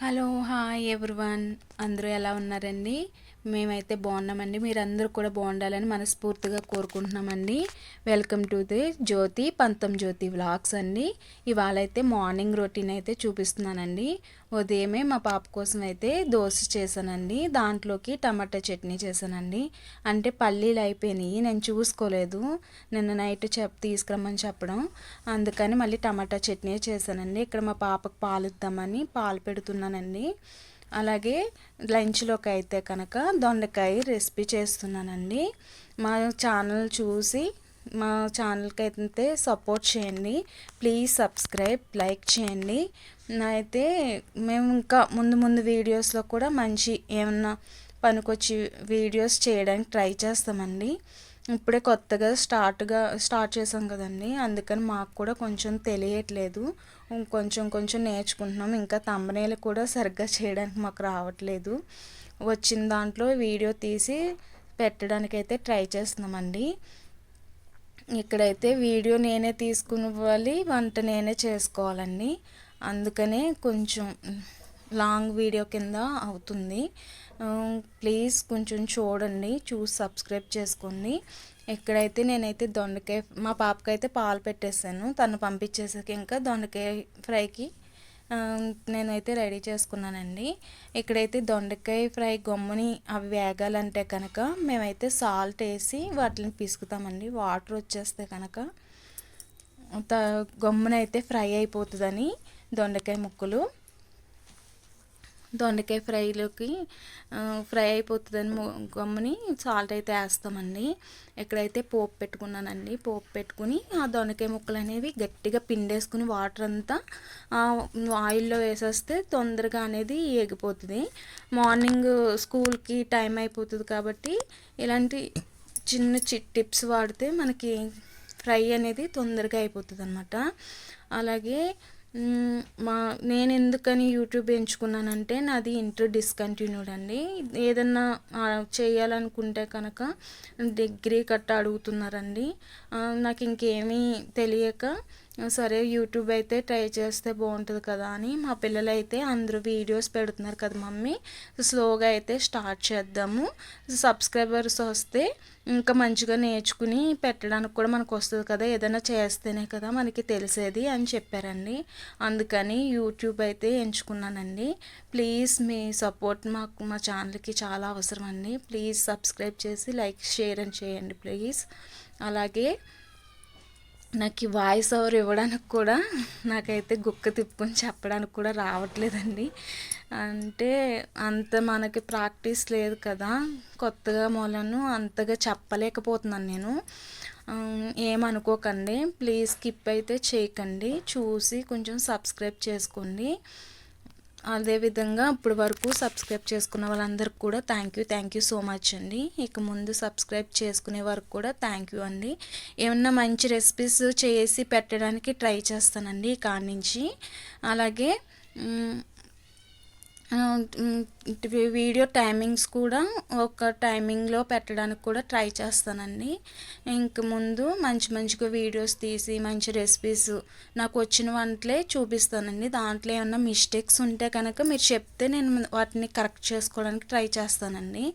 Hello hi everyone, అందరూ ఎలా ఉన్నారండి? మేమైతే బాగున్నామండి. మీరందరూ కూడా బాగుండాలని మనస్ఫూర్తిగా కోరుకుంటున్నామండి. వెల్కమ్ టు ది జ్యోతి పంతం జ్యోతి వ్లాగ్స్ అండి. ఇవాళ అయితే మార్నింగ్ రొటీన్ అయితే చూపిస్తున్నానండి. ఉదయమే మా పాప కోసం అయితే దోశ చేశానండి. దాంట్లోకి టమాటా చట్నీ చేశానండి. అంటే పల్లీలు అయిపోయినాయి, నేను చూసుకోలేదు. నిన్న నైట్ తీసుకురమ్మని చెప్పడం, అందుకని మళ్ళీ టమాటా చట్నీ చేశానండి. ఇక్కడ మా పాపకు పాలు ఇద్దామని పాలు పెడుతున్నానండి. అలాగే లంచ్లోకి అయితే కనుక దొండకాయ రెసిపీ చేస్తున్నానండి. మా ఛానల్ చూసి మా ఛానల్కి అయితే సపోర్ట్ చేయండి. ప్లీజ్ సబ్స్క్రైబ్, లైక్ చేయండి. అయితే మేము ఇంకా ముందు వీడియోస్లో కూడా మంచి ఏమన్నా పనికొచ్చి వీడియోస్ చేయడానికి ట్రై చేస్తామండి. ఇప్పుడే కొత్తగా స్టార్ట్ చేసాం కదండి, అందుకని మాకు కూడా కొంచెం తెలియట్లేదు. కొంచెం నేర్చుకుంటున్నాం. ఇంకా థంబ్నెయిల్ కూడా సరిగ్గా చేయడానికి మాకు రావట్లేదు. వచ్చిన దాంట్లో వీడియో తీసి పెట్టడానికైతే ట్రై చేస్తున్నామండి. ఇక్కడైతే వీడియో నేనే తీసుకుని వంట నేనే చేసుకోవాలండి. అందుకనే కొంచెం లాంగ్ వీడియో కింద అవుతుంది. ప్లీజ్ కొంచెం చూడండి, చూసి సబ్స్క్రైబ్ చేసుకోండి. ఇక్కడైతే నేనైతే దొండకాయ, మా పాపకైతే పాలు పెట్టేశాను. తను పంపించేసాక ఇంకా దొండకాయ ఫ్రైకి నేనైతే రెడీ చేసుకున్నానండి. ఇక్కడైతే దొండకాయ ఫ్రై గమ్ముని అవి వేగాలంటే కనుక మేమైతే సాల్ట్ వేసి వాటిని పిసుకుతామండి. వాటర్ వచ్చేస్తే కనుక గమ్మునైతే ఫ్రై అయిపోతుందని దొండకాయ ముక్కలు దొండకాయ ఫ్రై అయిపోతుందని గమ్ముని సాల్ట్ అయితే వేస్తామండి. ఇక్కడైతే పోపు పెట్టుకున్నానండి. పోపు పెట్టుకుని ఆ దొండకాయ ముక్కలు అనేవి గట్టిగా పిండేసుకుని వాటర్ అంతా ఆయిల్లో వేసేస్తే తొందరగా అనేది ఎగిపోతుంది. మార్నింగ్ స్కూల్కి టైం అయిపోతుంది కాబట్టి ఇలాంటి చిన్న టిప్స్ వాడితే మనకి ఫ్రై అనేది తొందరగా అయిపోతుంది అన్నమాట. అలాగే నేను ఎందుకని యూట్యూబ్ ఎంచుకున్నానంటే నాది ఇంటర్ డిస్కంటిన్యూడ్ అండి. ఏదన్నా చేయాలనుకుంటే కనుక డిగ్రీ అడుగుతున్నారండి. నాకు ఇంకేమీ తెలియక సరే యూట్యూబ్ అయితే ట్రై చేస్తే బాగుంటుంది కదా అని, మా పిల్లలు అయితే అందరూ వీడియోస్ పెడుతున్నారు కదా మమ్మీ, స్లోగా అయితే స్టార్ట్ చేద్దాము, సబ్స్క్రైబర్స్ వస్తే ఇంకా మంచిగా నేర్చుకుని పెట్టడానికి కూడా మనకు వస్తుంది కదా, ఏదైనా చేస్తేనే కదా మనకి తెలిసేది అని చెప్పారండి. అందుకని యూట్యూబ్ అయితే ఎంచుకున్నానండి. ప్లీజ్ మీ సపోర్ట్ మా ఛానల్కి చాలా అవసరం అండి. ప్లీజ్ సబ్స్క్రైబ్ చేసి లైక్ షేర్ అని చేయండి ప్లీజ్. అలాగే నాకు ఈ వాయిస్ ఓవర్ ఇవ్వడానికి కూడా నాకైతే గుక్క తిప్పుకొని చెప్పడానికి కూడా రావట్లేదండి. అంటే అంత మనకి ప్రాక్టీస్ లేదు కదా, కొత్తగా మూలను అంతగా చెప్పలేకపోతున్నాను నేను. ఏమనుకోకండి, ప్లీజ్ స్కిప్ అయితే చేయకండి, చూసి కొంచెం సబ్స్క్రైబ్ చేసుకోండి. అదేవిధంగా ఇప్పుడు వరకు సబ్స్క్రైబ్ చేసుకున్న వాళ్ళందరికీ కూడా థ్యాంక్ యూ సో మచ్ అండి. ఇక ముందు సబ్స్క్రైబ్ చేసుకునే వరకు కూడా థ్యాంక్ యూ అండి. ఏమన్నా మంచి రెసిపీస్ చేసి పెట్టడానికి ట్రై చేస్తానండి కాడి నుంచి. అలాగే వీడియో టైమింగ్స్ కూడా ఒక టైమింగ్లో పెట్టడానికి కూడా ట్రై చేస్తానండి. ఇంక ముందు మంచిగా వీడియోస్ తీసి మంచి రెసిపీస్ నాకు వచ్చిన వంటలే చూపిస్తానండి. దాంట్లో ఏమన్నా మిస్టేక్స్ ఉంటే కనుక మీరు చెప్తే నేను వాటిని కరెక్ట్ చేసుకోవడానికి ట్రై చేస్తానండి.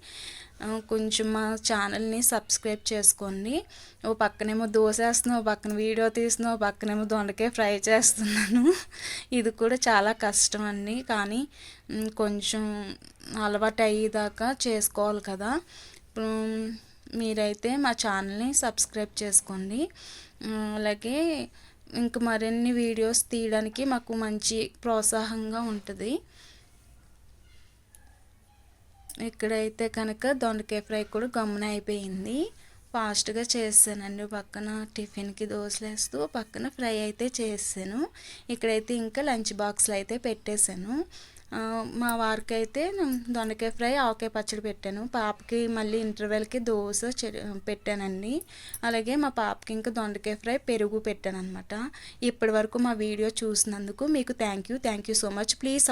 కొంచెం మా ఛానల్ని సబ్స్క్రైబ్ చేసుకోండి. ఓ పక్కనేమో దోశ వేస్తున్నాను, ఓ పక్కన వీడియో తీస్తున్నాను, ఓ పక్కనేమో దొండకాయ ఫ్రై చేస్తున్నాను. ఇది కూడా చాలా కష్టం అండి, కానీ కొంచెం అలవాటు అయ్యేదాకా చేసుకోవాలి కదా. మీరైతే మా ఛానల్ని సబ్స్క్రైబ్ చేసుకోండి. అలాగే ఇంక మరిన్ని వీడియోస్ తీయడానికి మాకు మంచి ప్రోత్సాహంగా ఉంటుంది. ఇక్కడైతే కనుక దొండకాయ ఫ్రై కూడా గమ్మున అయిపోయింది. ఫాస్ట్గా చేసానండి. పక్కన టిఫిన్కి దోశలు వేస్తూ పక్కన ఫ్రై అయితే చేసాను. ఇక్కడైతే ఇంకా లంచ్ బాక్స్లో అయితే పెట్టేశాను. మా వారికి అయితే దొండకాయ ఫ్రై ఆవకాయ పచ్చడి పెట్టాను. పాపకి మళ్ళీ ఇంటర్వెల్కి దోశ పెట్టానండి. అలాగే మా పాపకి ఇంకా దొండకాయ ఫ్రై పెరుగు పెట్టాను అనమాట. ఇప్పటి వరకు మా వీడియో చూసినందుకు మీకు thank you so much. Please